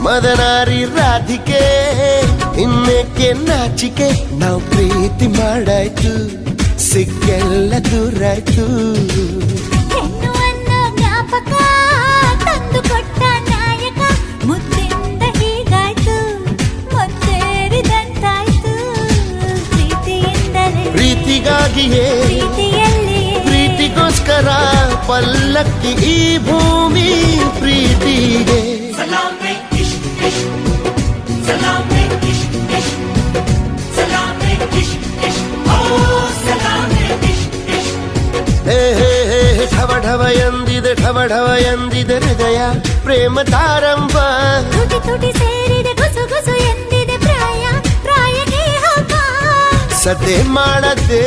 ಮದನಾರಿ ರಾಧಿಕೆ ಇನ್ನೇಕೆ ನಾಚಿಕೆ ನಾವು ಪ್ರೀತಿ ಮಾಡಾಯ್ತು ಸಿಕ್ಕೆಲ್ಲ ದೂರಾಯ್ತು ಜ್ಞಾಪಕ ತಂದು ಕೊಟ್ಟ ನಾಯಕ ಮುದ್ದಿಂದ ಹೀಗಾಯ್ತು ಮುತ್ತೇರಿದಂತಾಯ್ತು ಪ್ರೀತಿಯಿಂದಲೇ ಪ್ರೀತಿಗಾಗಿಯೇ ಪ್ರೀತಿಯಲ್ಲಿಯೇ ಪ್ರೀತಿಗೋಸ್ಕರ ಪಲ್ಲಕ್ಕಿ ಈ ಭೂಮಿ ಪ್ರೀತಿಗೆ ಢವ ಎಂದಿದೆ ಢವ ಢವ ಎಂದಿದೆ ಹೃದಯ ಪ್ರೇಮ ತಾರಂಭ ತುಟಿ ತುಟಿ ಸೇರಿದೆ ಗುಸು ಗುಸು ಎಂದಿದೆ ಪ್ರಾಯ ಪ್ರಾಯಕ್ಕೆ ಹಬ್ಬ ಸದ್ದೆ ಮಾಡದೆ